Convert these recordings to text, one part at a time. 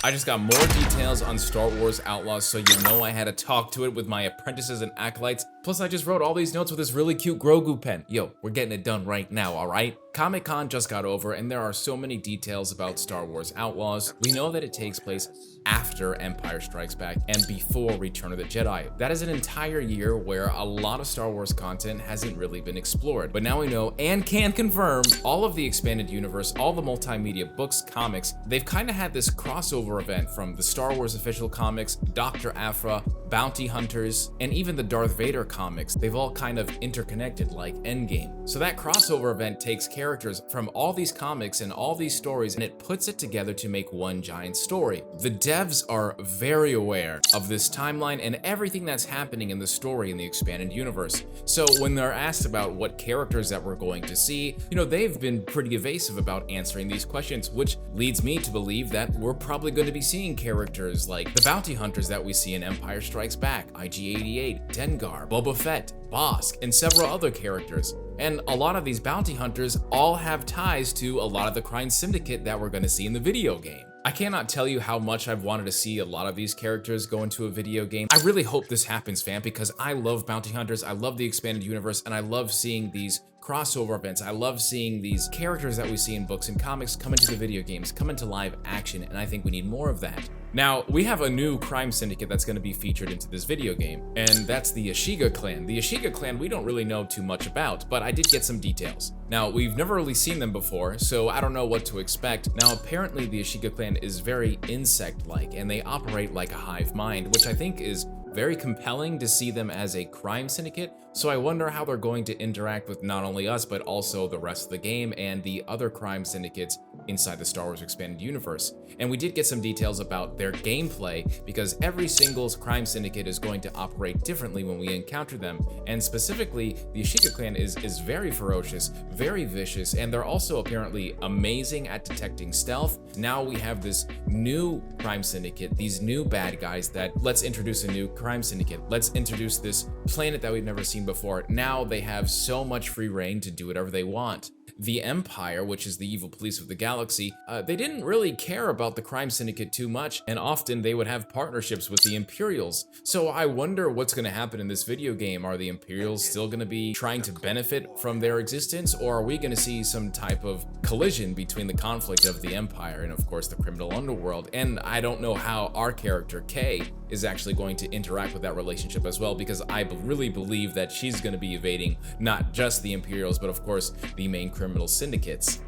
I just got more details on Star Wars Outlaws, so you know I had to talk to it with my apprentices and acolytes. Plus, I just wrote all these notes with this really cute Grogu pen. Yo, we're getting it done right now, alright? Comic-Con just got over, and there are so many details about Star Wars Outlaws. We know that it takes place after Empire Strikes Back and before Return of the Jedi. That is an entire year where a lot of Star Wars content hasn't really been explored. But now we know and can confirm all of the expanded universe, all the multimedia books, comics, they've kind of had this crossover event from the Star Wars official comics, Dr. Aphra, Bounty Hunters, and even the Darth Vader comics. They've all kind of interconnected like Endgame. So that crossover event takes characters from all these comics and all these stories and it puts it together to make one giant story. The devs are very aware of this timeline and everything that's happening in the story in the expanded universe. So when they're asked about what characters that we're going to see, you know, they've been pretty evasive about answering these questions, which leads me to believe that we're probably going to be seeing characters like the Bounty Hunters that we see in Empire Strikes Back, IG-88, Dengar, Boba Fett, Bosk, and several other characters. And a lot of these bounty hunters all have ties to a lot of the crime syndicate that we're going to see in the video game. I cannot tell you how much I've wanted to see a lot of these characters go into a video game. I really hope this happens, fam, because I love bounty hunters, I love the expanded universe, and I love seeing these crossover events. I love seeing these characters that we see in books and comics come into the video games, come into live action, and I think we need more of that. Now, we have a new crime syndicate that's going to be featured into this video game, and that's the Ashiga clan. The Ashiga clan we don't really know too much about, but I did get some details. Now, we've never really seen them before, so I don't know what to expect. Now, apparently the Ashiga clan is very insect-like, and they operate like a hive mind, which I think is very compelling to see them as a crime syndicate, so I wonder how they're going to interact with not only us, but also the rest of the game and the other crime syndicates inside the Star Wars Expanded Universe. And we did get some details about their gameplay, because every single crime syndicate is going to operate differently when we encounter them, and specifically, the Ashiga clan is very ferocious, very vicious, and they're also apparently amazing at detecting stealth. Now we have this new crime syndicate, these new bad guys that let's introduce a new crime syndicate. Let's introduce this planet that we've never seen before. Now they have so much free reign to do whatever they want. The Empire, which is the evil police of the galaxy, they didn't really care about the crime syndicate too much, and often they would have partnerships with the Imperials. So I wonder what's going to happen in this video game. Are the Imperials still going to be trying to benefit from their existence, or are we going to see some type of collision between the conflict of the Empire and, of course, the criminal underworld? And I don't know how our character, Kay, is actually going to interact with that relationship as well, because I really believe that she's going to be evading not just the Imperials, but of course the main criminal syndicates.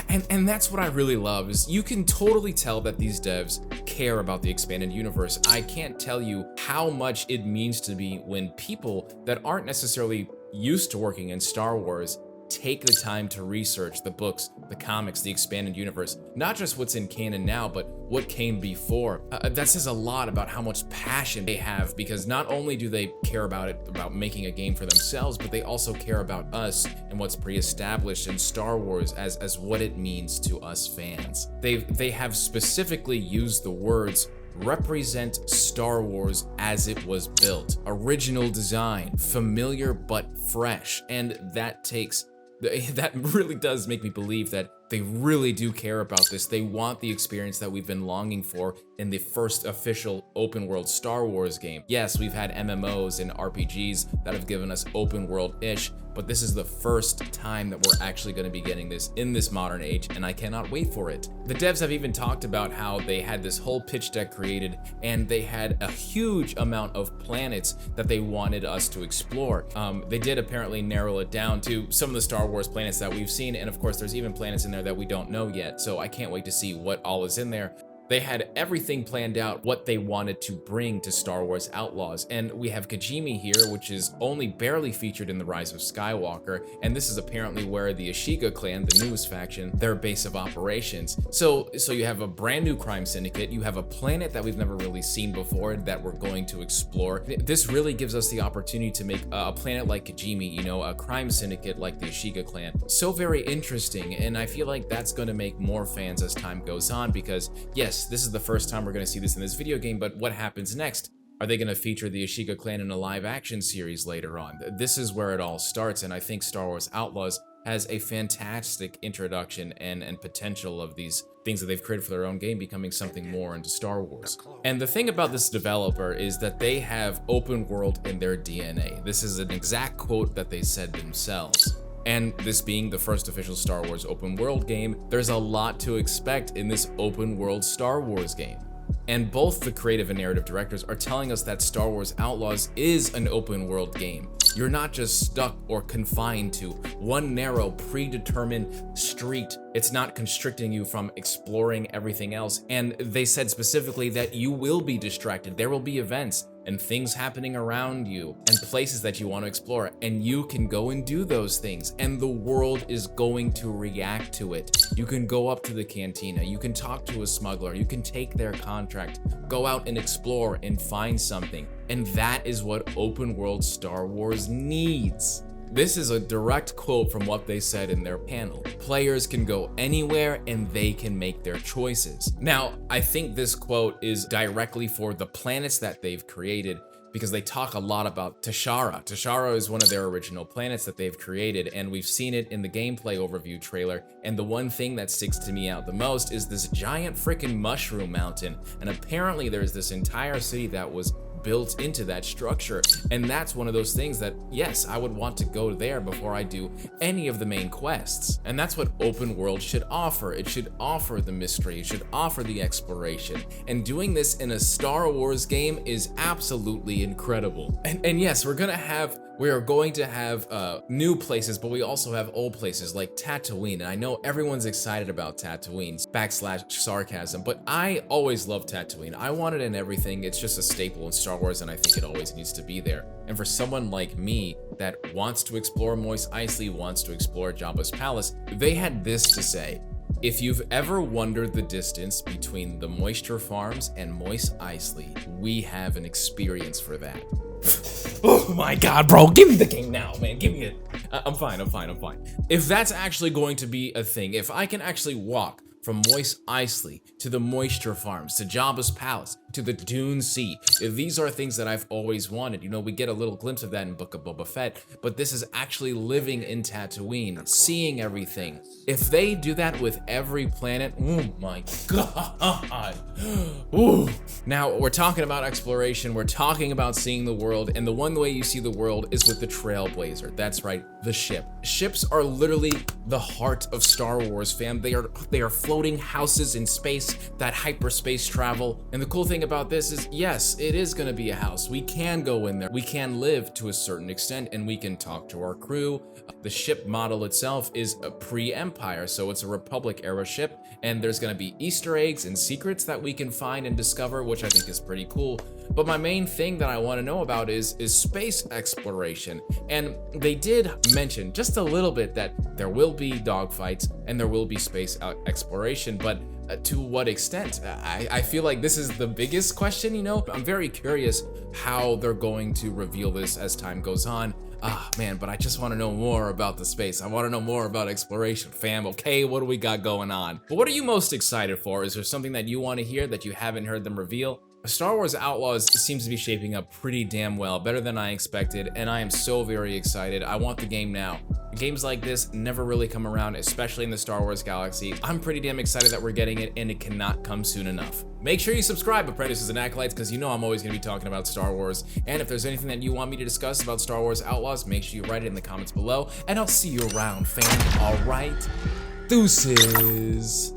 And that's what I really love, is you can totally tell that these devs care about the expanded universe. I can't tell you how much it means to me when people that aren't necessarily used to working in Star Wars take the time to research the books, the comics, the expanded universe, not just what's in canon now, but what came before. That says a lot about how much passion they have, because not only do they care about it, about making a game for themselves, but they also care about us and what's pre-established in Star Wars as what it means to us fans. They have specifically used the words represent Star Wars as it was built. Original design, familiar but fresh, and that really does make me believe that they really do care about this. They want the experience that we've been longing for in the first official open world Star Wars game. Yes, we've had MMOs and RPGs that have given us open world-ish, but this is the first time that we're actually going to be getting this in this modern age, and I cannot wait for it. The devs have even talked about how they had this whole pitch deck created, and they had a huge amount of planets that they wanted us to explore. They did apparently narrow it down to some of the Star Wars planets that we've seen, and of course there's even planets in there that we don't know yet, so I can't wait to see what all is in there. They had everything planned out, what they wanted to bring to Star Wars Outlaws. And we have Kijimi here, which is only barely featured in The Rise of Skywalker. And this is apparently where the Ashiga clan, the newest faction, their base of operations. So you have a brand new crime syndicate. You have a planet that we've never really seen before that we're going to explore. This really gives us the opportunity to make a planet like Kijimi, you know, a crime syndicate like the Ashiga clan. So very interesting. And I feel like that's going to make more fans as time goes on, because yes, this is the first time we're going to see this in this video game, but what happens next? Are they going to feature the Ashiga clan in a live action series later on? This is where it all starts, and I think Star Wars Outlaws has a fantastic introduction and potential of these things that they've created for their own game becoming something more into Star Wars. And the thing about this developer is that they have open world in their DNA. This is an exact quote that they said themselves. And this being the first official Star Wars open world game, there's a lot to expect in this open world Star Wars game. And both the creative and narrative directors are telling us that Star Wars Outlaws is an open world game. You're not just stuck or confined to one narrow, predetermined street. It's not constricting you from exploring everything else. And they said specifically that you will be distracted. There will be events and things happening around you and places that you want to explore, and you can go and do those things, and the world is going to react to it. You can go up to the cantina, you can talk to a smuggler, you can take their contract, go out and explore and find something. And that is what open world Star Wars needs. This is a direct quote from what they said in their panel. Players can go anywhere and they can make their choices. Now, I think this quote is directly for the planets that they've created, because they talk a lot about Tashara. Tashara is one of their original planets that they've created, and we've seen it in the gameplay overview trailer. And the one thing that sticks to me out the most is this giant freaking mushroom mountain. And apparently there's this entire city that was built into that structure, and that's one of those things that, yes, I would want to go there before I do any of the main quests. And that's what open world should offer. It should offer the mystery, it should offer the exploration, and doing this in a Star Wars game is absolutely incredible. And yes, we are going to have new places, but we also have old places like Tatooine. And I know everyone's excited about Tatooine, / sarcasm, but I always loved Tatooine. I want it in everything. It's just a staple in Star Wars, and I think it always needs to be there. And for someone like me that wants to explore Mos Eisley, wants to explore Jabba's palace, they had this to say: if you've ever wondered the distance between the moisture farms and Mos Eisley, we have an experience for that. Oh my god, bro, give me the game now, man, give me it. I'm fine. If that's actually going to be a thing, if I can actually walk from Mos Eisley to the moisture farms, to Jabba's palace, to the Dune Sea, these are things that I've always wanted. You know, we get a little glimpse of that in Book of Boba Fett, but this is actually living in Tatooine, seeing everything. If they do that with every planet, oh my god. Ooh. Now, we're talking about exploration, we're talking about seeing the world, and the one way you see the world is with the Trailblazer. That's right, the ship. Ships are literally the heart of Star Wars, fam. They are floating houses in space, that hyperspace travel. And the cool thing about this is, yes, it is gonna be a house. We can go in there, we can live to a certain extent, and we can talk to our crew. The ship model itself is a pre-Empire, so it's a Republic era ship, and there's gonna be Easter eggs and secrets that we can find and discover, which I think is pretty cool. But my main thing that I want to know about is space exploration. And they did mention just a little bit that there will be dogfights and there will be space exploration, but to what extent? I feel like this is the biggest question, you know? I'm very curious how they're going to reveal this as time goes on. Man, but I just want to know more about the space. I want to know more about exploration, fam. Okay, what do we got going on? But what are you most excited for? Is there something that you want to hear that you haven't heard them reveal? Star Wars Outlaws seems to be shaping up pretty damn well, better than I expected, and I am so very excited. I want the game now. Games like this never really come around, especially in the Star Wars galaxy. I'm pretty damn excited that we're getting it, and it cannot come soon enough. Make sure you subscribe, apprentices and acolytes, because you know I'm always going to be talking about Star Wars. And if there's anything that you want me to discuss about Star Wars Outlaws, make sure you write it in the comments below, and I'll see you around, fam. All right? Deuces.